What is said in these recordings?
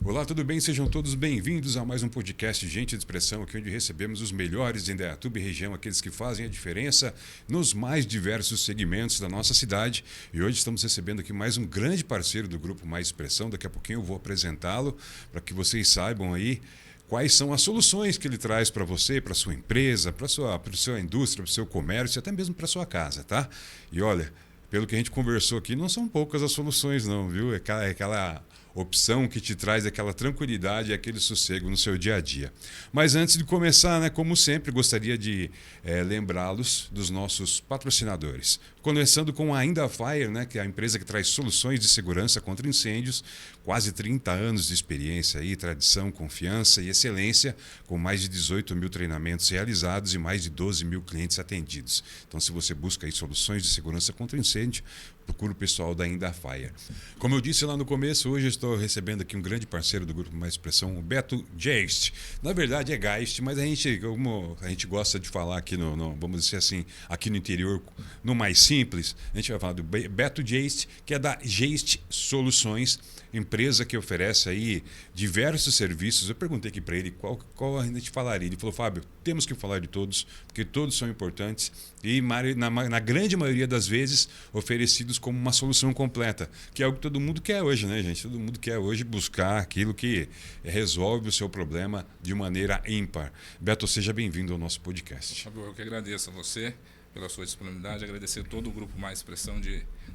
Olá, tudo bem? Sejam todos bem-vindos a mais um podcast Gente de Expressão, aqui onde recebemos os melhores de Indaiatuba e região, aqueles que fazem a diferença nos mais diversos segmentos da nossa cidade. E hoje estamos recebendo aqui mais um grande parceiro do Grupo Mais Expressão. Daqui a pouquinho eu vou apresentá-lo para que vocês saibam aí quais são as soluções que ele traz para você, para sua empresa, para sua indústria, para o seu comércio, até mesmo para sua casa, tá? E olha, pelo que a gente conversou aqui, não são poucas as soluções não, viu? É aquela opção que te traz aquela tranquilidade e aquele sossego no seu dia a dia. Mas antes de começar, né, como sempre, gostaria de lembrá-los dos nossos patrocinadores. Começando com a Indafire, né, que é a empresa que traz soluções de segurança contra incêndios, quase 30 anos de experiência, aí, tradição, confiança e excelência, com mais de 18 mil treinamentos realizados e mais de 12 mil clientes atendidos. Então, se você busca aí soluções de segurança contra incêndio, procura o pessoal da Indafire. Como eu disse lá no começo, hoje eu estou recebendo aqui um grande parceiro do Grupo Mais Expressão, o Beto Geist. Na verdade é Geist, mas como a gente gosta de falar aqui vamos dizer assim, aqui no interior, no mais simples, a gente vai falar do Beto Geist, que é da Geist Soluções, empresa que oferece aí diversos serviços. Eu perguntei aqui para ele qual a gente falaria. Ele falou: Fábio, temos que falar de todos, porque todos são importantes e na grande maioria das vezes oferecidos como uma solução completa, que é algo que todo mundo quer hoje, né, gente? Todo mundo quer hoje buscar aquilo que resolve o seu problema de maneira ímpar. Beto, seja bem-vindo ao nosso podcast. Fábio, eu que agradeço a você pela sua disponibilidade, agradecer todo o Grupo Mais Expressão,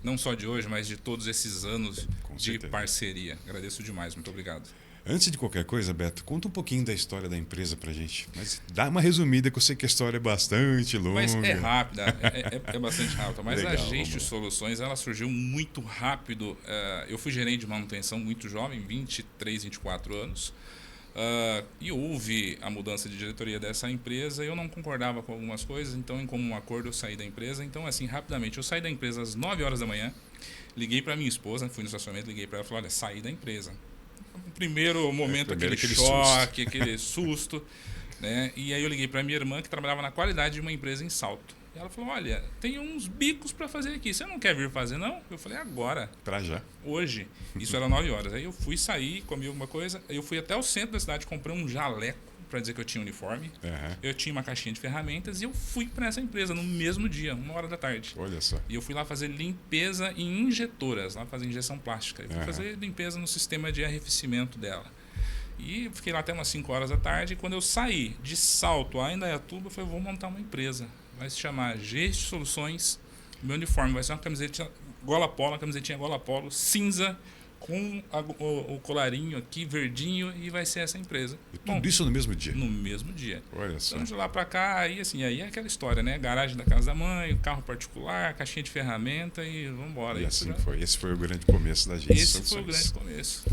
não só de hoje, mas de todos esses anos de parceria. Agradeço demais, muito obrigado. Antes de qualquer coisa, Beto, conta um pouquinho da história da empresa pra gente. Mas dá uma resumida, que eu sei que a história é bastante longa. Mas é rápida, é bastante rápida. Mas Legal, a Geist Soluções, ela surgiu muito rápido. Eu fui gerente de manutenção muito jovem, 23, 24 anos. E houve a mudança de diretoria dessa empresa e eu não concordava com algumas coisas, então em comum acordo eu saí da empresa. Então assim, rapidamente, eu saí da empresa às 9 horas da manhã, liguei para minha esposa, fui no estacionamento, liguei para ela e falei: olha, saí da empresa. No primeiro momento, aquele choque, aquele susto, né? E aí eu liguei para minha irmã, que trabalhava na qualidade de uma empresa em Salto. E ela falou: olha, tem uns bicos para fazer aqui, você não quer vir fazer, não? Eu falei: agora. Pra já. Hoje. Isso era 9 horas. Aí eu fui sair, comi alguma coisa, eu fui até o centro da cidade, comprei um jaleco para dizer que eu tinha uniforme. Uhum. Eu tinha uma caixinha de ferramentas e eu fui para essa empresa no mesmo dia, 1h da tarde. Olha só. E eu fui lá fazer limpeza em injetoras, lá fazer injeção plástica. Eu fui fazer limpeza no sistema de arrefecimento dela. E fiquei lá até umas 5 horas da tarde. E quando eu saí de Salto a Indaiatuba, eu falei: vou montar uma empresa. Vai se chamar Geist Soluções. Meu uniforme vai ser uma camiseta gola polo, uma camisetinha gola polo cinza, com o colarinho aqui verdinho, e vai ser essa empresa. E tudo isso no mesmo dia? No mesmo dia. Olha só. Então de lá para cá, aí é aquela história, né? Garagem da casa da mãe, carro particular, caixinha de ferramenta e vamos embora. E assim foi. Esse foi o grande começo da gente. Esse foi o grande começo.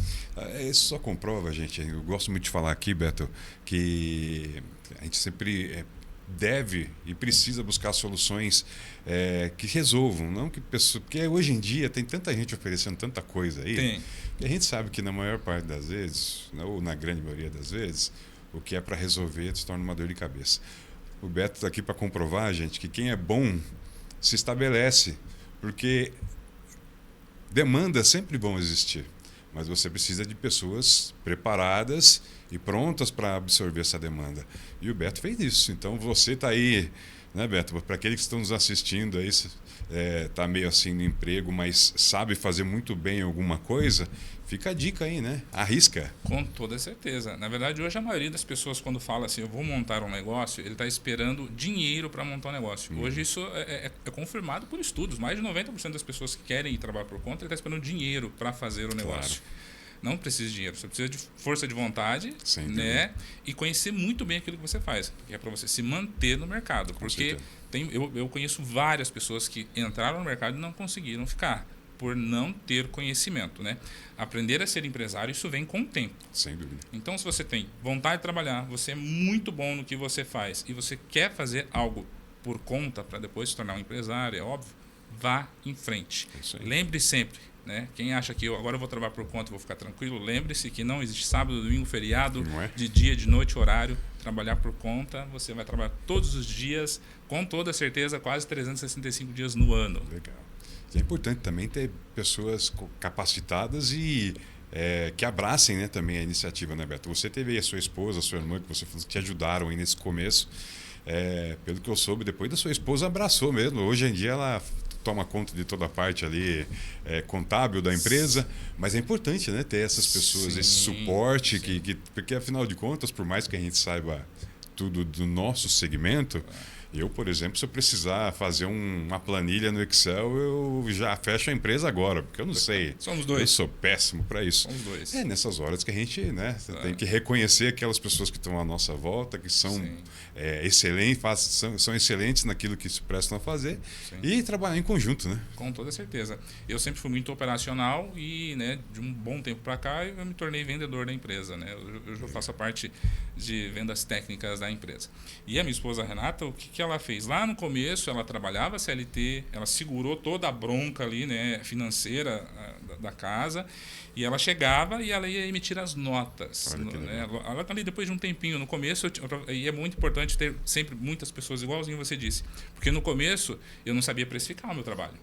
Isso só comprova, gente. Eu gosto muito de falar aqui, Beto, que a gente sempre deve e precisa buscar soluções que resolvam, não que pessoas, porque hoje em dia tem tanta gente oferecendo tanta coisa aí, Tem. e a gente sabe que na maior parte das vezes, ou na grande maioria das vezes, o que é para resolver se torna uma dor de cabeça. O Beto está aqui para comprovar, gente, que quem é bom se estabelece, porque demanda sempre vão existir, mas você precisa de pessoas preparadas e prontas para absorver essa demanda. E o Beto fez isso. Então você está aí, né, Beto? Para aqueles que estão nos assistindo aí, está meio assim no emprego, mas sabe fazer muito bem alguma coisa, fica a dica aí, né? Arrisca. Com toda certeza. Na verdade, hoje a maioria das pessoas, quando fala assim, eu vou montar um negócio, ele está esperando dinheiro para montar um negócio. Hoje isso é confirmado por estudos. Mais de 90% das pessoas que querem ir trabalhar por conta, ele está esperando dinheiro para fazer o negócio. Claro. Não precisa de dinheiro, você precisa de força de vontade, né? E conhecer muito bem aquilo que você faz, que é para você se manter no mercado. Porque eu conheço várias pessoas que entraram no mercado e não conseguiram ficar, por não ter conhecimento, né? Aprender a ser empresário, isso vem com o tempo. Sem dúvida. Então, se você tem vontade de trabalhar, você é muito bom no que você faz e você quer fazer algo por conta para depois se tornar um empresário, é óbvio, vá em frente. Lembre sempre, né? Quem acha que agora eu vou trabalhar por conta e vou ficar tranquilo, lembre-se que não existe sábado, domingo, feriado, de dia, de noite, horário. Trabalhar por conta, você vai trabalhar todos os dias, com toda certeza, quase 365 dias no ano. Legal. É importante também ter pessoas capacitadas e que abracem, né, também a iniciativa, né, Beto? Você teve aí a sua esposa, a sua irmã, que você falou que te ajudaram aí nesse começo. Pelo que eu soube, depois da sua esposa abraçou mesmo. Hoje em dia ela toma conta de toda a parte ali contábil da empresa, mas é importante, né, ter essas pessoas, esse suporte, porque afinal de contas, por mais que a gente saiba tudo do nosso segmento, eu, por exemplo, se eu precisar fazer uma planilha no Excel, eu já fecho a empresa agora, porque eu não sei. Somos dois. Eu sou péssimo para isso. Somos dois. É nessas horas que a gente, né, tem que reconhecer aquelas pessoas que estão à nossa volta, que são excelentes, são excelentes naquilo que se prestam a fazer. Sim. E trabalhar em conjunto, né? Com toda certeza. Eu sempre fui muito operacional e, né, de um bom tempo para cá eu me tornei vendedor da empresa, né? Eu já faço a parte de vendas técnicas da empresa. E a minha esposa Renata, o que ela fez? Lá no começo, ela trabalhava CLT, ela segurou toda a bronca ali, né, financeira da casa, e ela chegava e ela ia emitir as notas. Né? Ela ali depois de um tempinho. No começo, e é muito importante ter sempre muitas pessoas, igualzinho você disse, porque no começo eu não sabia precificar o meu trabalho.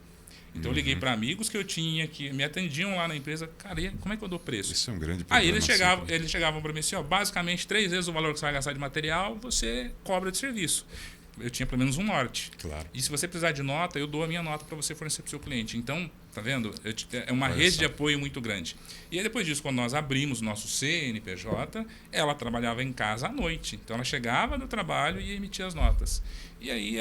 Então eu liguei para amigos que eu tinha, que me atendiam lá na empresa. Cara, como é que eu dou preço? Isso é um grande problema. Aí eles chegavam para mim assim, ó, basicamente 3 vezes o valor que você vai gastar de material, você cobra de serviço. Eu tinha pelo menos um norte. Claro. E se você precisar de nota, eu dou a minha nota para você fornecer para o seu cliente. Então, tá vendo? É uma rede de apoio muito grande. E aí, depois disso, quando nós abrimos o nosso CNPJ, ela trabalhava em casa à noite. Então, ela chegava do trabalho e emitia as notas. E aí,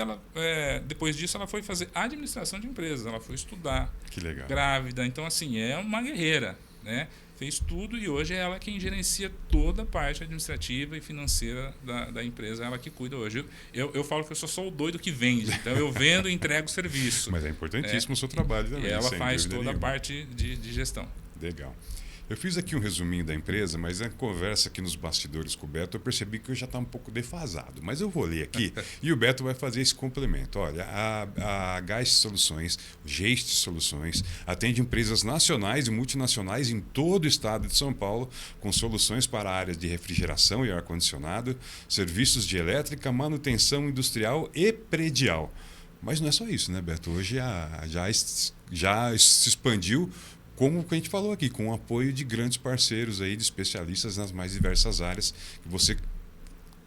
depois disso, ela foi fazer administração de empresas. Ela foi estudar. Que legal. Grávida. Então, assim, é uma guerreira, né? Fez tudo e hoje é ela quem gerencia toda a parte administrativa e financeira da empresa, ela que cuida hoje. Eu falo que eu sou o doido que vende, então eu vendo e entrego o serviço. Mas é importantíssimo o seu trabalho também. E ela faz toda a parte de gestão. Legal. Eu fiz aqui um resuminho da empresa, mas na conversa aqui nos bastidores com o Beto, eu percebi que eu já estava um pouco defasado. Mas eu vou ler aqui e o Beto vai fazer esse complemento. Olha, a Geist Soluções, Geist Soluções, atende empresas nacionais e multinacionais em todo o estado de São Paulo, com soluções para áreas de refrigeração e ar-condicionado, serviços de elétrica, manutenção industrial e predial. Mas não é só isso, né, Beto? Hoje já se expandiu, como a gente falou aqui, com o apoio de grandes parceiros aí, de especialistas nas mais diversas áreas, que você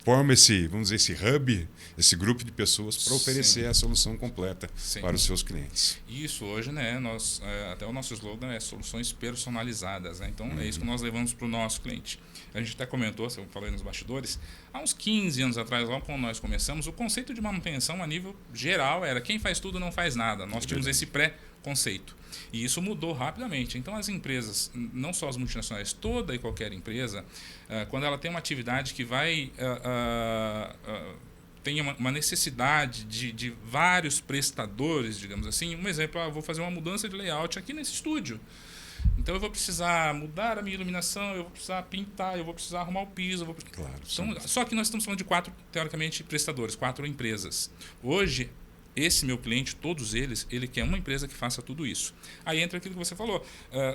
forma vamos dizer, esse hub, esse grupo de pessoas para oferecer a solução completa para os seus clientes. Isso, hoje, né, até o nosso slogan é soluções personalizadas, né? Então é isso que nós levamos para o nosso cliente. A gente até comentou, eu falei nos bastidores, há uns 15 anos atrás, logo quando nós começamos, o conceito de manutenção a nível geral era quem faz tudo não faz nada. Nós tínhamos esse pré-conceito. E isso mudou rapidamente. Então, as empresas, não só as multinacionais, toda e qualquer empresa, quando ela tem uma atividade que tem uma necessidade de vários prestadores, digamos assim. Um exemplo, eu vou fazer uma mudança de layout aqui nesse estúdio. Então, eu vou precisar mudar a minha iluminação, eu vou precisar pintar, eu vou precisar arrumar o piso. Claro, então, só que nós estamos falando de 4, teoricamente, prestadores, 4 empresas. Hoje, esse meu cliente, todos eles, ele quer uma empresa que faça tudo isso. Aí entra aquilo que você falou,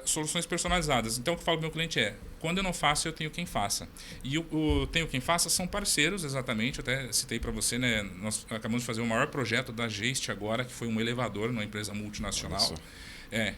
soluções personalizadas. Então, o que eu falo para o meu cliente é, quando eu não faço, eu tenho quem faça. E o tenho quem faça são parceiros, exatamente. Eu até citei para você, né? Nós acabamos de fazer o maior projeto da Geist agora, que foi um elevador numa empresa multinacional.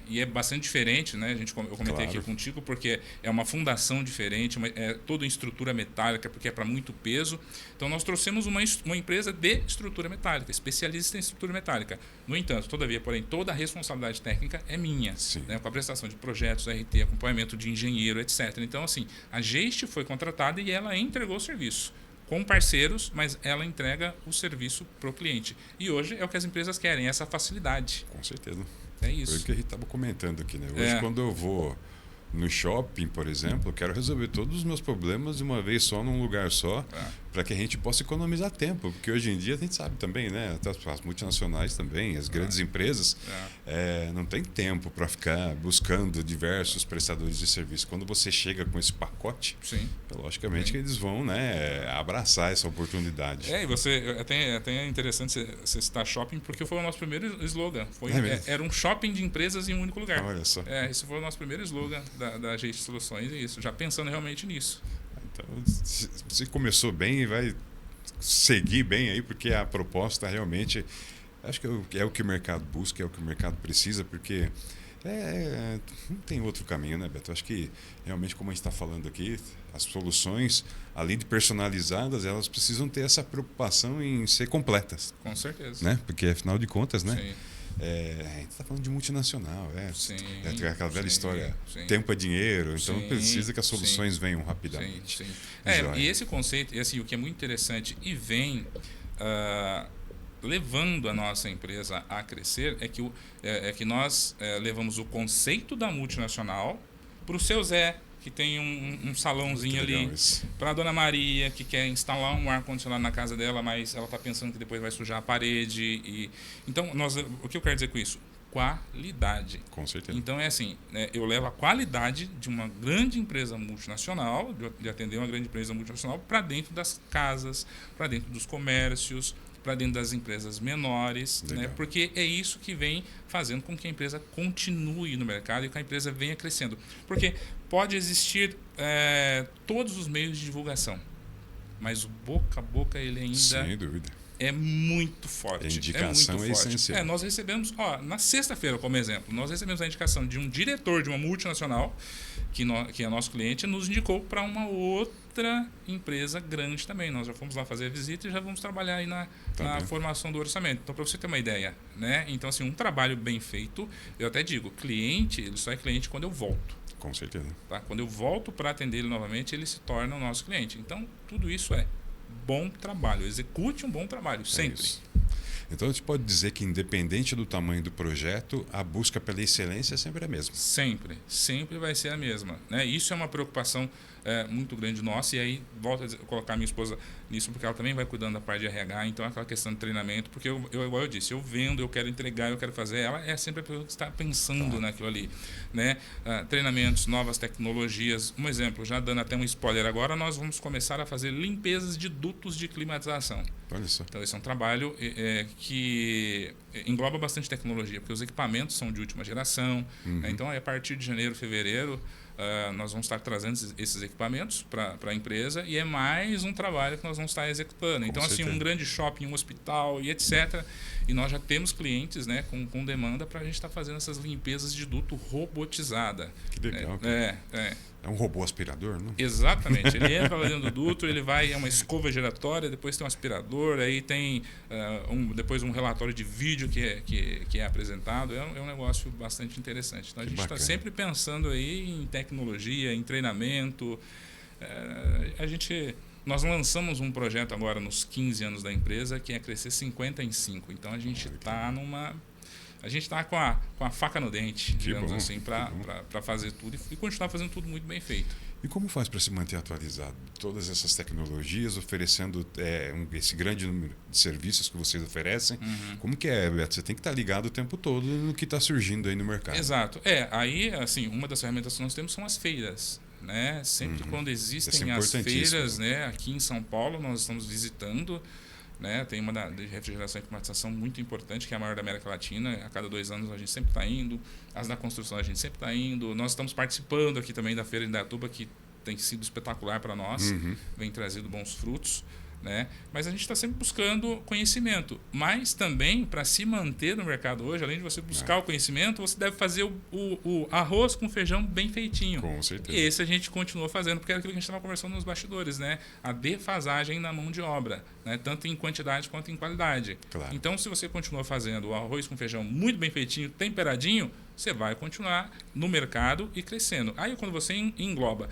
E é bastante diferente, né? Eu comentei aqui contigo, porque é uma fundação diferente, é toda em estrutura metálica, porque é para muito peso. Então, nós trouxemos uma empresa de estrutura metálica, especialista em estrutura metálica. No entanto, todavia, porém, toda a responsabilidade técnica é minha, né? Com a prestação de projetos, RT, acompanhamento de engenheiro, etc. Então, assim, a Geist foi contratada e ela entregou o serviço. Com parceiros, mas ela entrega o serviço para o cliente. E hoje é o que as empresas querem, essa facilidade. Com certeza. É isso. Foi o que a gente estava comentando aqui, né? Hoje, quando eu vou no shopping, por exemplo, eu quero resolver todos os meus problemas de uma vez só, num lugar só, para que a gente possa economizar tempo. Porque hoje em dia a gente sabe também, né? Até as multinacionais também, as grandes empresas, não tem tempo para ficar buscando diversos prestadores de serviço. Quando você chega com esse pacote, logicamente que eles vão, né, abraçar essa oportunidade. E você, até é interessante você citar shopping, porque foi o nosso primeiro slogan. Era um shopping de empresas em um único lugar. Olha só. Esse foi o nosso primeiro slogan da Geist Soluções, e isso, já pensando realmente nisso. Então, você começou bem e vai seguir bem aí, porque a proposta realmente, acho que é o que o mercado busca, é o que o mercado precisa, porque Não tem outro caminho, né, Beto? Acho que realmente, como a gente está falando aqui, as soluções, além de personalizadas, elas precisam ter essa preocupação em ser completas. Com certeza. Né? Porque, afinal de contas, né? Sim. A gente está falando de multinacional. Sim, Aquela velha história. Sim. Tempo é dinheiro, então Sim, precisa que as soluções venham rapidamente. Sim. E esse conceito, assim, o que é muito interessante e vem levando a nossa empresa a crescer é que nós levamos o conceito da multinacional para o seu Zé, que tem um salãozinho ali, para a Dona Maria, que quer instalar um ar-condicionado na casa dela, mas ela está pensando que depois vai sujar a parede. Então, o que eu quero dizer com isso? Qualidade. Com certeza. Então, é assim, eu levo a qualidade de uma grande empresa multinacional, de atender uma grande empresa multinacional, para dentro das casas, para dentro dos comércios, para dentro das empresas menores, né? Porque é isso que vem fazendo com que a empresa continue no mercado e que a empresa venha crescendo. Porque pode existir todos os meios de divulgação, mas o boca a boca ele ainda sem dúvida é muito forte. A indicação é essencial. Nós recebemos, na sexta-feira, como exemplo, nós recebemos a indicação de um diretor de uma multinacional que é nosso cliente, nos indicou para uma outra empresa grande também. Nós já fomos lá fazer a visita e já vamos trabalhar aí na formação do orçamento. Então, para você ter uma ideia, né? Então, assim, um trabalho bem feito, eu até digo, cliente, ele só é cliente quando eu volto. Com certeza. Tá? Quando eu volto para atender ele novamente, ele se torna o nosso cliente. Então, tudo isso é bom trabalho. Execute um bom trabalho, sempre. Então, a gente pode dizer que, independente do tamanho do projeto, a busca pela excelência sempre é a mesma. Sempre vai ser a mesma, né? Isso é uma preocupação muito grande nossa, e aí volto a colocar minha esposa nisso, porque ela também vai cuidando da parte de RH, então aquela questão de treinamento, porque igual eu disse, eu vendo, eu quero entregar, eu quero fazer, ela é sempre a pessoa que está pensando naquilo ali, né? Treinamentos, novas tecnologias, um exemplo, já dando até um spoiler agora, nós vamos começar a fazer limpezas de dutos de climatização. Olha só. Então esse é um trabalho que engloba bastante tecnologia, porque os equipamentos são de última geração, né? Então a partir de janeiro, fevereiro, nós vamos estar trazendo esses equipamentos para a empresa, e é mais um trabalho que nós vamos estar executando. Então, assim, um grande shopping, um hospital e etc. E nós já temos clientes, né, com demanda para a gente estar fazendo essas limpezas de duto robotizada. Que legal. É um robô aspirador, não? Exatamente. Ele entra lá dentro do duto, ele vai, é uma escova giratória, depois tem um aspirador, aí tem depois um relatório de vídeo que é apresentado. É um negócio bastante interessante. Então, a gente está sempre pensando aí em tecnologia, em treinamento. Nós lançamos um projeto agora nos 15 anos da empresa, que é crescer 50 em 5. Então, a gente está A gente está com a faca no dente, digamos assim, para fazer tudo e continuar fazendo tudo muito bem feito. E como faz para se manter atualizado? Todas essas tecnologias, oferecendo esse grande número de serviços que vocês oferecem. Como que é, Beto? Você tem que estar ligado o tempo todo no que está surgindo aí no mercado. Exato. Aí, assim, uma das ferramentas que nós temos são as feiras. Né? Sempre quando existem as feiras, né? Aqui em São Paulo, nós estamos visitando. Né? Tem uma de refrigeração e climatização muito importante, que é a maior da América Latina. A cada 2 anos a gente sempre está indo. As da construção a gente sempre está indo. Nós estamos participando aqui também da Feira de Indaiatuba, que tem sido espetacular para nós. Vem trazido bons frutos. Né? Mas a gente está sempre buscando conhecimento. Mas também, para se manter no mercado hoje, além de você buscar o conhecimento, você deve fazer o arroz com feijão bem feitinho. Com certeza. E esse a gente continua fazendo, porque é aquilo que a gente estava conversando nos bastidores, né? A defasagem na mão de obra, né? Tanto em quantidade quanto em qualidade. Claro. Então, se você continua fazendo o arroz com feijão muito bem feitinho, temperadinho, você vai continuar no mercado e crescendo. Aí, quando você engloba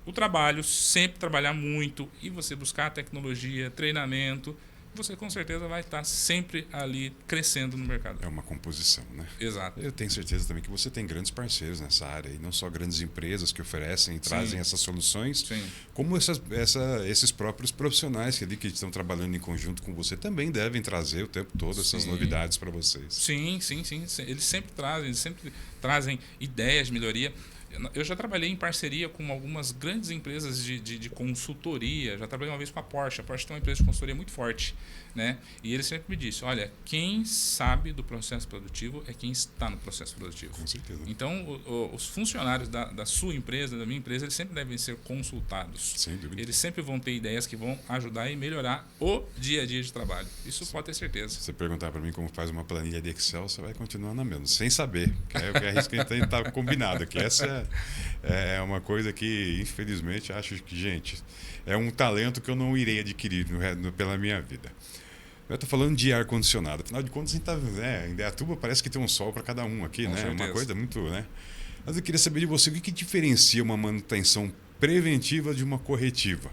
o trabalho, sempre trabalhar muito, e você buscar tecnologia, treinamento, você com certeza vai estar sempre ali crescendo no mercado. É uma composição, né? Exato. Eu tenho certeza também que você tem grandes parceiros nessa área, e não só grandes empresas que oferecem e trazem essas soluções, como esses próprios profissionais que estão trabalhando em conjunto com você também devem trazer o tempo todo essas novidades para vocês. Sim. Eles sempre trazem ideias de melhoria. Eu já trabalhei em parceria com algumas grandes empresas de consultoria. Já trabalhei uma vez com a Porsche. A Porsche tem uma empresa de consultoria muito forte, né? E ele sempre me disse, olha, quem sabe do processo produtivo é quem está no processo produtivo. Com certeza. Então, os funcionários da sua empresa, da minha empresa, eles sempre devem ser consultados. Sem dúvida. Eles sempre vão ter ideias que vão ajudar e melhorar o dia a dia de trabalho. Isso pode ter certeza. Se você perguntar para mim como faz uma planilha de Excel, você vai continuar na mesma, sem saber. Que é isso que a gente está combinado aqui. Essa é uma coisa que, infelizmente, acho que, gente, é um talento que eu não irei adquirir pela minha vida. Eu estou falando de ar-condicionado. Afinal de contas, a gente está, em Indaiatuba parece que tem um sol para cada um aqui, Com né? certeza. Uma coisa muito, né? Mas eu queria saber de você, o que diferencia uma manutenção preventiva de uma corretiva?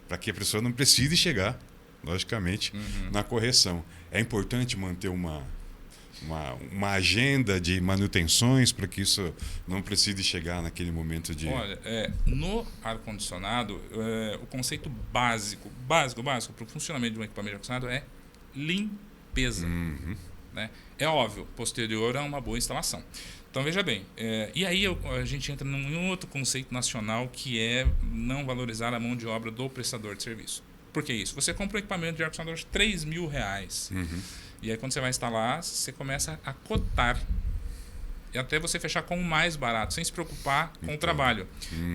Para que a pessoa não precise chegar, logicamente, na correção. É importante manter uma agenda de manutenções para que isso não precise chegar naquele momento de... Olha, no ar-condicionado, o conceito básico para o funcionamento de um equipamento de ar-condicionado é limpeza. Né? É óbvio, posterior a uma boa instalação. Então, veja bem, e aí a gente entra num outro conceito nacional que é não valorizar a mão de obra do prestador de serviço. Por que isso? Você compra um equipamento de ar-condicionador de R$3.000. E aí, quando você vai instalar, você começa a cotar. E até você fechar com o mais barato, sem se preocupar com o trabalho.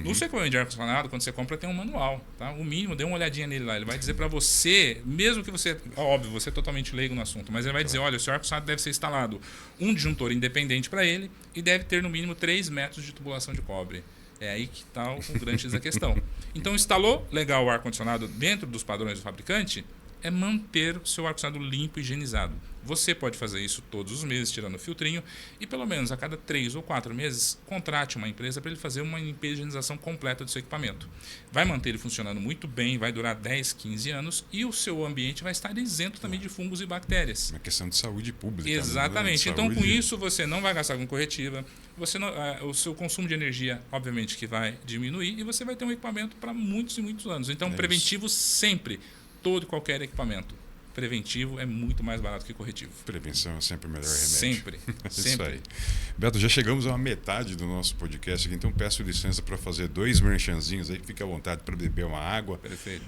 No seu equipamento de ar-condicionado, quando você compra, tem um manual. Tá? O mínimo, dê uma olhadinha nele lá. Ele vai dizer para você, mesmo que você... Óbvio, você é totalmente leigo no assunto, mas ele vai dizer, olha, o seu ar-condicionado deve ser instalado um disjuntor independente para ele e deve ter, no mínimo, 3 metros de tubulação de cobre. É aí que está o grande X da questão. Então, instalou legal o ar-condicionado dentro dos padrões do fabricante, é manter o seu ar-condicionado limpo e higienizado. Você pode fazer isso todos os meses, tirando o filtrinho, e pelo menos a cada 3 ou 4 meses, contrate uma empresa para ele fazer uma limpeza e higienização completa do seu equipamento. Vai manter ele funcionando muito bem, vai durar 10, 15 anos, e o seu ambiente vai estar isento também de fungos e bactérias. Uma questão de saúde pública. Exatamente. Né? Então, com isso, você não vai gastar com corretiva, você não, o seu consumo de energia, obviamente, que vai diminuir, e você vai ter um equipamento para muitos e muitos anos. Então, preventivo sempre. Todo e qualquer equipamento preventivo é muito mais barato que corretivo. Prevenção é sempre o melhor remédio. Sempre. Isso aí. Beto, já chegamos a metade do nosso podcast aqui, então peço licença para fazer 2 merchanzinhos aí, fique à vontade para beber uma água. Perfeito.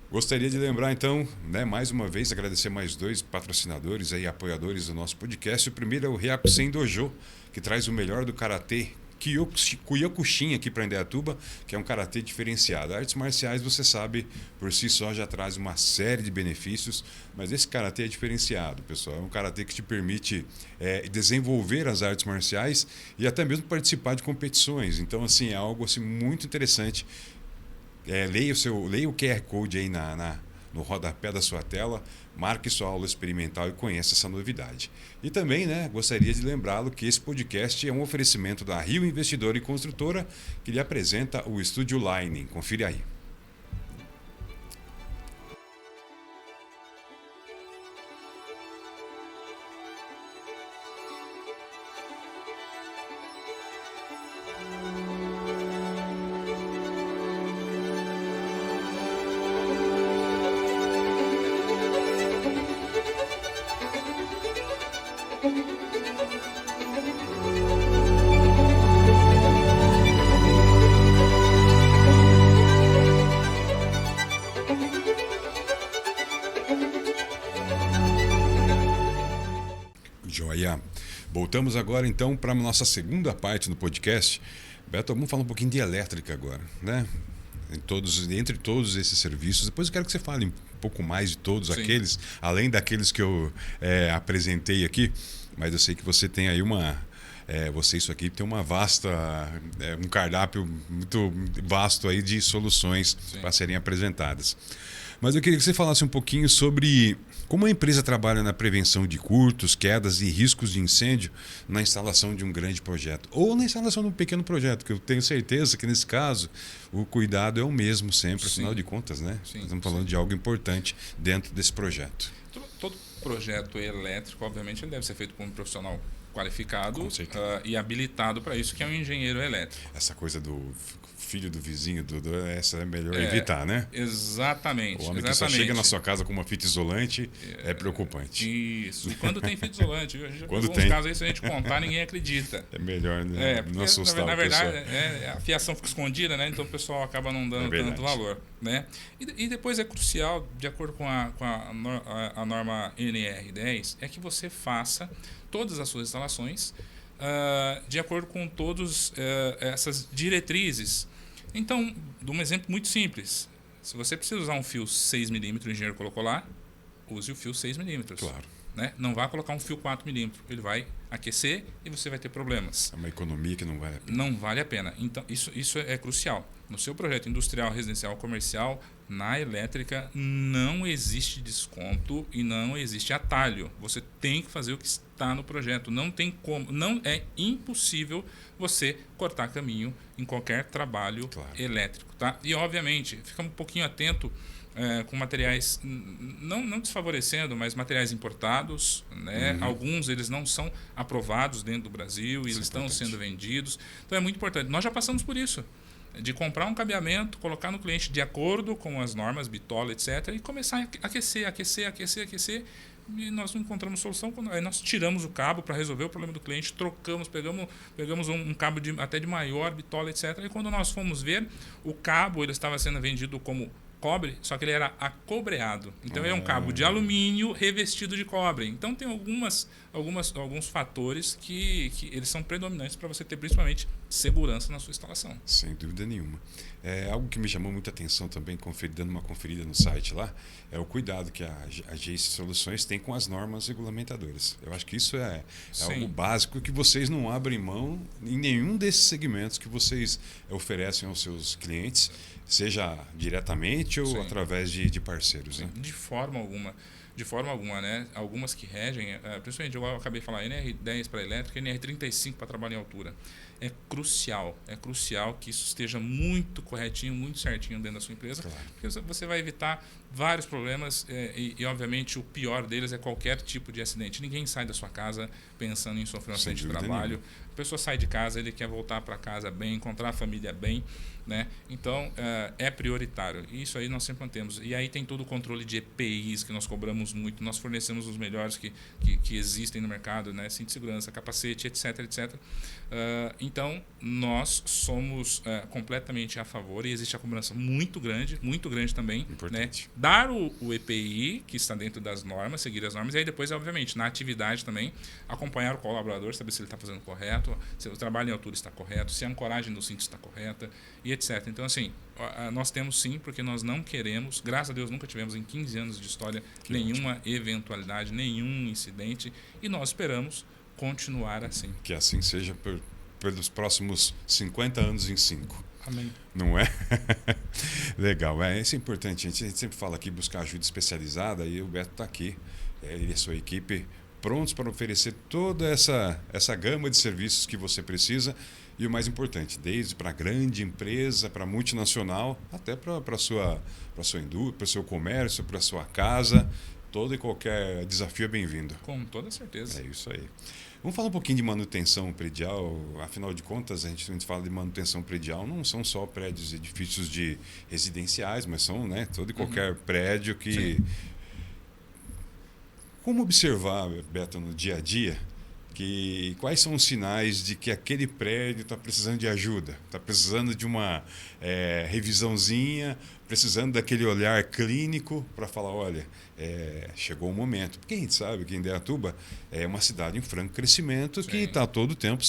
Gostaria de lembrar, então, mais uma vez, agradecer mais 2 patrocinadores aí, apoiadores do nosso podcast. O primeiro é o Ryakusen Dojo, que traz o melhor do karatê Kyokushin aqui para Indaiatuba, que é um karatê diferenciado. Artes marciais, você sabe, por si só já traz uma série de benefícios, mas esse karatê é diferenciado, pessoal. É um karatê que te permite desenvolver as artes marciais e até mesmo participar de competições. Então, assim, é algo assim, muito interessante. Leia o QR Code aí no rodapé da sua tela, marque sua aula experimental e conheça essa novidade. E também, gostaria de lembrá-lo que esse podcast é um oferecimento da Rio Investidora e Construtora, que lhe apresenta o Estúdio Line. Confira aí. Joia. Voltamos agora então para a nossa segunda parte do podcast. Beto, vamos falar um pouquinho de elétrica agora, né? Entre todos esses serviços. Depois eu quero que você fale um pouco mais de todos aqueles, além daqueles que eu apresentei aqui. Mas eu sei que você tem aí sua equipe tem uma vasta, um cardápio muito vasto aí de soluções para serem apresentadas. Mas eu queria que você falasse um pouquinho sobre como a empresa trabalha na prevenção de curtos, quedas e riscos de incêndio na instalação de um grande projeto ou na instalação de um pequeno projeto, que eu tenho certeza que nesse caso o cuidado é o mesmo sempre, afinal de contas, né? Nós estamos falando de algo importante dentro desse projeto. Todo projeto elétrico, obviamente, ele deve ser feito por um profissional qualificado Com certeza. e habilitado para isso, que é um engenheiro elétrico. Essa coisa do filho do vizinho, essa é melhor evitar, né? Exatamente. O homem que só chega na sua casa com uma fita isolante é preocupante. Isso. E quando tem fita isolante, a gente já Quando pegou tem. uns casos aí, se a gente contar, ninguém acredita. É melhor, né? Porque, Não assustar na o verdade, pessoal. a fiação fica escondida, né? Então o pessoal acaba não dando tanto valor. Né? E depois é crucial, de acordo com a norma NR10, é que você faça todas as suas instalações de acordo com todas essas diretrizes. Então, de um exemplo muito simples. Se você precisa usar um fio 6 mm, o engenheiro colocou lá, use o fio 6 mm. Claro. Né? Não vá colocar um fio 4 mm. Ele vai aquecer e você vai ter problemas. É uma economia que não vale a pena. Não vale a pena. Então, isso é crucial. No seu projeto industrial, residencial, comercial, na elétrica, não existe desconto e não existe atalho. Você tem que fazer o que está no projeto. Não tem como, não é impossível você cortar caminho em qualquer trabalho elétrico. Tá? E, obviamente, fica um pouquinho atento com materiais, não desfavorecendo, mas materiais importados. Né? Alguns eles não são aprovados dentro do Brasil e eles estão sendo vendidos. Então, é muito importante. Nós já passamos por isso. De comprar um cabeamento, colocar no cliente de acordo com as normas, bitola, etc. E começar a aquecer. E nós não encontramos solução. Aí nós tiramos o cabo para resolver o problema do cliente, trocamos, pegamos um cabo até de maior, bitola, etc. E quando nós fomos ver, o cabo ele estava sendo vendido como cobre, só que ele era acobreado. Então é um cabo de alumínio revestido de cobre. Então tem alguns fatores que eles são predominantes para você ter principalmente segurança na sua instalação. Sem dúvida nenhuma. Algo que me chamou muita atenção também, dando uma conferida no site lá, é o cuidado que a Jace Soluções tem com as normas regulamentadoras. Eu acho que isso é algo básico que vocês não abrem mão em nenhum desses segmentos que vocês oferecem aos seus clientes, seja diretamente ou através de parceiros. Né? De forma alguma, né? Algumas que regem, principalmente eu acabei de falar NR10 para elétrica, NR35 para trabalho em altura. É crucial que isso esteja muito corretinho, muito certinho dentro da sua empresa, porque você vai evitar vários problemas e, obviamente, o pior deles é qualquer tipo de acidente. Ninguém sai da sua casa pensando em sofrer um acidente de trabalho. A pessoa sai de casa, ele quer voltar para casa bem, encontrar a família bem. Né? Então, é prioritário. Isso aí nós sempre mantemos. E aí tem todo o controle de EPIs que nós cobramos muito. Nós fornecemos os melhores que existem no mercado, né? Cinto de segurança, capacete, etc, etc. Então, nós somos completamente a favor e existe a cobrança muito grande também. Importante. Né? Dar o EPI, que está dentro das normas, seguir as normas, e aí depois, obviamente, na atividade também, acompanhar o colaborador, saber se ele está fazendo correto, se o trabalho em altura está correto, se a ancoragem do cinto está correta, e etc. Então, assim, nós temos sim, porque nós não queremos, graças a Deus nunca tivemos em 15 anos de história nenhuma eventualidade, nenhum incidente, e nós esperamos continuar assim. Que assim seja pelos próximos 50 anos em 5. Amém. Não é? Legal, isso é importante. A gente sempre fala aqui buscar ajuda especializada e o Beto está aqui, ele e a sua equipe prontos para oferecer toda essa gama de serviços que você precisa. E o mais importante, desde para grande empresa, para multinacional, até para a sua indústria, para o seu comércio, para a sua casa, todo e qualquer desafio é bem-vindo. Com toda certeza. É isso aí. Vamos falar um pouquinho de manutenção predial. Afinal de contas, a gente fala de manutenção predial, não são só prédios, edifícios residenciais, mas são, né, todo e qualquer prédio que... Sim. Como observar, Beto, no dia a dia, quais são os sinais de que aquele prédio está precisando de ajuda, está precisando de uma revisãozinha, precisando daquele olhar clínico para falar, olha, chegou o momento. Porque a gente sabe que Indaiatuba é uma cidade em franco crescimento. Sim. Que está todo o tempo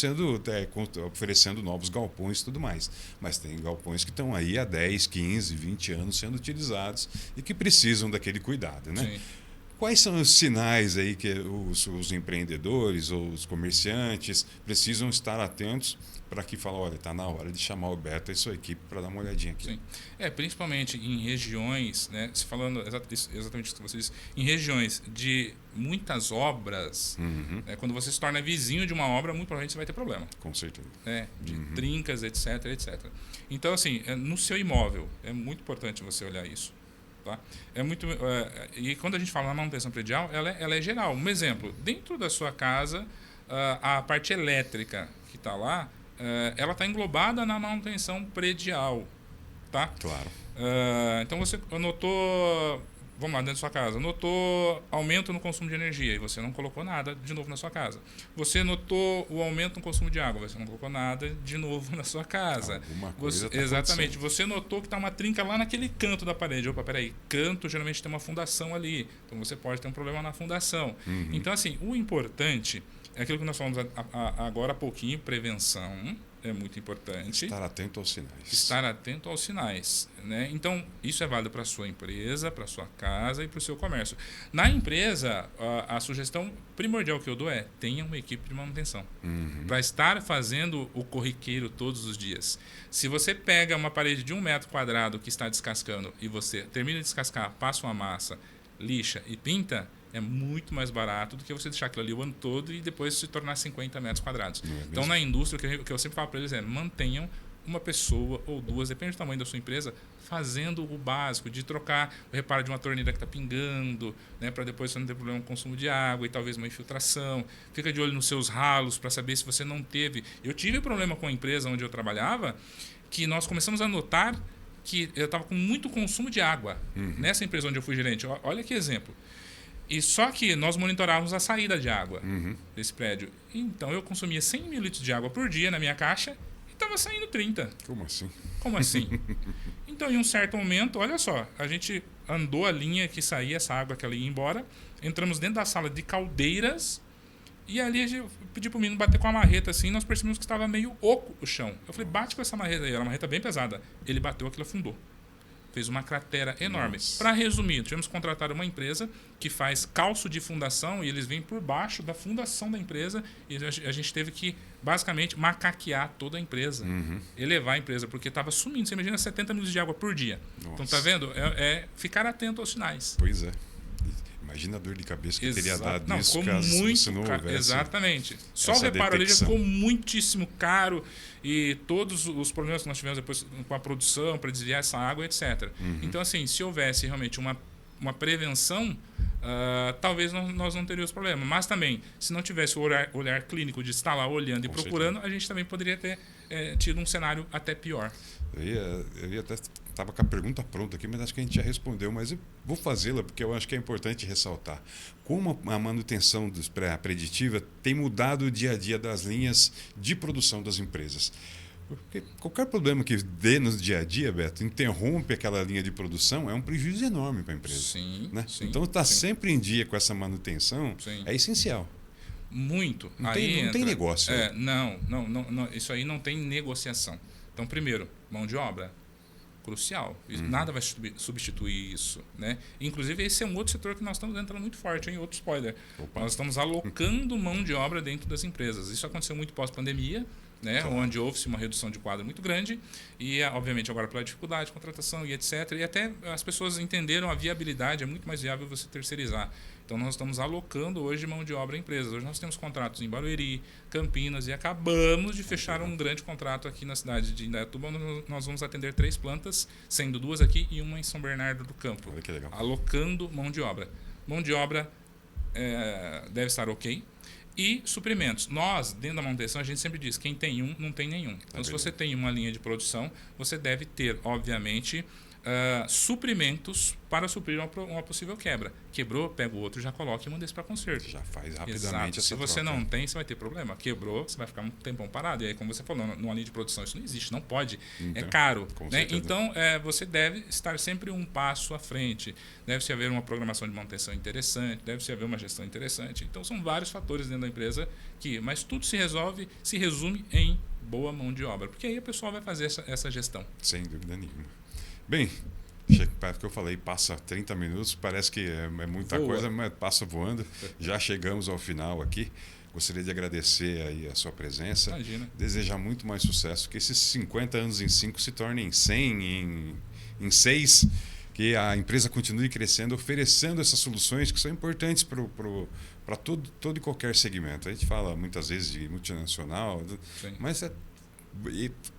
oferecendo novos galpões e tudo mais. Mas tem galpões que estão aí há 10, 15, 20 anos sendo utilizados e que precisam daquele cuidado, né? Sim. Quais são os sinais aí que os empreendedores ou os comerciantes precisam estar atentos para que falem, olha, está na hora de chamar o Beto e sua equipe para dar uma olhadinha aqui? Sim. Principalmente em regiões, né, se falando exatamente isso que você disse, em regiões de muitas obras, quando você se torna vizinho de uma obra, muito provavelmente você vai ter problema. Com certeza. De trincas, etc, etc. Então, assim, no seu imóvel, é muito importante você olhar isso. Tá? E quando a gente fala na manutenção predial, ela é geral. Um exemplo, dentro da sua casa, a parte elétrica que está lá, ela está englobada na manutenção predial, tá? Claro. Então você notou, vamos lá, dentro da sua casa, notou aumento no consumo de energia e você não colocou nada de novo na sua casa. Você notou o aumento no consumo de água, você não colocou nada de novo na sua casa. Alguma coisa Exatamente. Você notou que está uma trinca lá naquele canto da parede. Opa, peraí, canto geralmente tem uma fundação ali, então você pode ter um problema na fundação. Então, assim, o importante é aquilo que nós falamos agora há pouquinho, prevenção. É muito importante. Estar atento aos sinais. Estar atento aos sinais, né? Então, isso é válido para a sua empresa, para a sua casa e para o seu comércio. Na empresa, a sugestão primordial que eu dou é tenha uma equipe de manutenção. Para estar fazendo o corriqueiro todos os dias. Se você pega uma parede de 1 metro quadrado que está descascando e você termina de descascar, passa uma massa, lixa e pinta, é muito mais barato do que você deixar aquilo ali o ano todo e depois se tornar 50 metros quadrados. Então, na indústria, o que eu sempre falo para eles é mantenham uma pessoa ou duas, depende do tamanho da sua empresa, fazendo o básico, de trocar o reparo de uma torneira que está pingando, né, para depois você não ter problema com o consumo de água e talvez uma infiltração. Fica de olho nos seus ralos para saber se você não teve. Eu tive problema com a empresa onde eu trabalhava, que nós começamos a notar que eu estava com muito consumo de água. Nessa empresa onde eu fui gerente. Olha que exemplo. E só que nós monitorávamos a saída de água desse prédio. Então eu consumia 100 mil litros de água por dia na minha caixa e estava saindo 30. Como assim? Como assim? Então, em um certo momento, olha só, a gente andou a linha que saía essa água que ela ia embora, entramos dentro da sala de caldeiras e ali eu pedi para o menino bater com a marreta assim, nós percebemos que estava meio oco o chão. Eu falei, bate com essa marreta aí, era uma marreta bem pesada. Ele bateu, aquilo afundou. Fez uma cratera enorme. Para resumir, tivemos que contratar uma empresa que faz calço de fundação e eles vêm por baixo da fundação da empresa e a gente teve que, basicamente, macaquear toda a empresa. Elevar a empresa, porque estava sumindo. Você imagina 70 mil de água por dia. Nossa. Então, tá vendo? É ficar atento aos sinais. Pois é. Imagina a dor de cabeça que teria dado isso caso você não houvesse. Exatamente. Só o reparo ali já ficou muitíssimo caro e todos os problemas que nós tivemos depois com a produção para desviar essa água, etc. Então, assim, se houvesse realmente uma prevenção, talvez nós não teríamos problema. Mas também, se não tivesse o olhar clínico de estar lá olhando e procurando, a gente também poderia ter tido um cenário até pior. Eu ia até estava com a pergunta pronta aqui, mas acho que a gente já respondeu, mas eu vou fazê-la porque eu acho que é importante ressaltar. Como a manutenção preditiva tem mudado o dia a dia das linhas de produção das empresas. Porque qualquer problema que dê no dia a dia, Beto, interrompe aquela linha de produção, é um prejuízo enorme para a empresa. Sim, né? sim, então, estar sempre em dia com essa manutenção é essencial. Muito. Não tem negócio. Não, isso aí não tem negociação. Então, primeiro, mão de obra. Crucial. Nada vai substituir isso, né? Inclusive, esse é um outro setor que nós estamos entrando muito forte, outro spoiler. Opa. Nós estamos alocando mão de obra dentro das empresas. Isso aconteceu muito pós-pandemia, né? Claro. Onde houve-se uma redução de quadro muito grande e, obviamente, agora pela dificuldade de contratação e etc. E até as pessoas entenderam a viabilidade, é muito mais viável você terceirizar. Então, nós estamos alocando hoje mão de obra a empresas. Hoje nós temos contratos em Barueri, Campinas e acabamos de fechar um grande contrato aqui na cidade de Indaiatuba, onde nós vamos atender 3 plantas, sendo 2 aqui e uma em São Bernardo do Campo. Olha que legal. Alocando mão de obra. Mão de obra deve estar ok. E suprimentos. Nós, dentro da manutenção, a gente sempre diz, quem tem um, não tem nenhum. Então, se você tem uma linha de produção, você deve ter, obviamente, suprimentos para suprir uma possível quebra. Quebrou, pega o outro, já coloca e manda isso para conserto. Já faz rapidamente. Exato. Essa Se você troca. não tem, você vai ter problema. Quebrou, você vai ficar um tempão parado. E aí, como você falou, numa linha de produção isso não existe, não pode. Então, é caro. Né? Então, você deve estar sempre um passo à frente. Deve-se haver uma programação de manutenção interessante, deve-se haver uma gestão interessante. Então, são vários fatores dentro da empresa mas tudo se resume em boa mão de obra. Porque aí o pessoal vai fazer essa gestão. Sem dúvida nenhuma. Bem, que eu falei, passa 30 minutos, parece que é muita coisa, mas passa voando. Já chegamos ao final aqui. Gostaria de agradecer aí a sua presença. Imagina. Desejar muito mais sucesso, que esses 50 anos em 5 se tornem 100 em 6, que a empresa continue crescendo, oferecendo essas soluções que são importantes para todo e qualquer segmento. A gente fala muitas vezes de multinacional, mas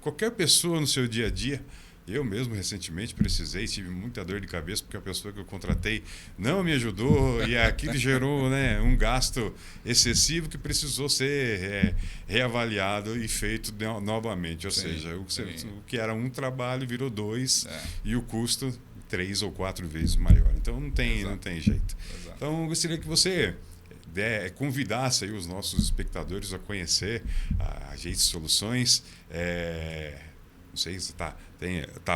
qualquer pessoa no seu dia a dia Eu mesmo recentemente precisei, tive muita dor de cabeça porque a pessoa que eu contratei não me ajudou e aquilo gerou, né, um gasto excessivo que precisou ser reavaliado e feito novamente. Ou seja, o que era um trabalho virou 2 e o custo 3 ou 4 vezes maior. Então não tem jeito. Exato. Então eu gostaria que você convidasse aí os nossos espectadores a conhecer a Geist Soluções. Não sei se está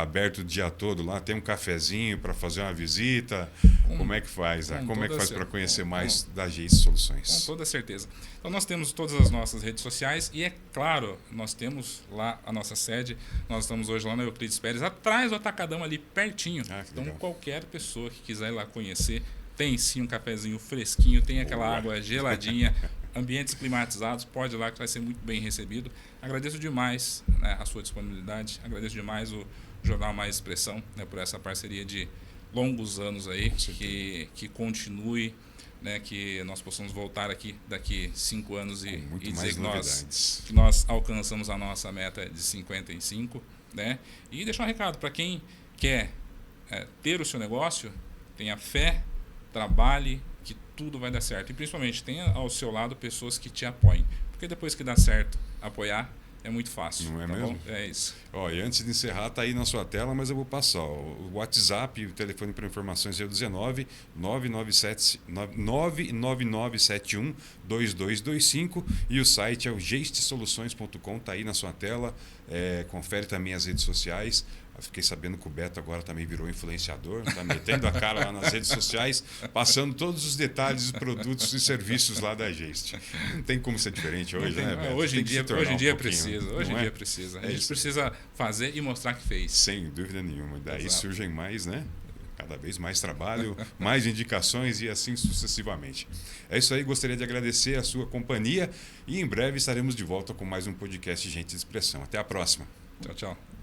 aberto o dia todo lá, tem um cafezinho para fazer uma visita. Como é que faz? Como é que faz para conhecer mais da Geist Soluções? Com toda certeza. Então nós temos todas as nossas redes sociais e, é claro, nós temos lá a nossa sede. Nós estamos hoje lá na Euclides Pérez, atrás do Atacadão, ali pertinho. Então legal. Qualquer pessoa que quiser ir lá conhecer, tem sim um cafezinho fresquinho, tem aquela água geladinha, ambientes climatizados, pode ir lá que vai ser muito bem recebido. Agradeço demais, né, a sua disponibilidade, agradeço demais o Jornal Mais Expressão, né, por essa parceria de longos anos aí, que continue, né, que nós possamos voltar aqui daqui 5 anos e dizer que nós alcançamos a nossa meta de 55, né? E deixar um recado para quem quer ter o seu negócio, tenha fé, trabalhe, que tudo vai dar certo. E principalmente tenha ao seu lado pessoas que te apoiem. Porque depois que dá certo, apoiar é muito fácil. Não é tá mesmo? Bom? É isso. E antes de encerrar, está aí na sua tela, mas eu vou passar. O WhatsApp, o telefone para informações é o 19 99971 2225 e o site é o geistsoluções.com, está aí na sua tela. Confere também as redes sociais. Eu fiquei sabendo que o Beto agora também virou influenciador, está metendo a cara lá nas redes sociais, passando todos os detalhes dos produtos e serviços lá da Geist. Não tem como ser diferente hoje, né, Beto? Hoje em dia precisa. Hoje em dia precisa. A gente precisa fazer e mostrar que fez. Sem dúvida nenhuma. Daí surgem mais, né? Cada vez mais trabalho, mais indicações e assim sucessivamente. É isso aí, gostaria de agradecer a sua companhia e em breve estaremos de volta com mais um podcast Gente de Expressão. Até a próxima. Tchau, tchau.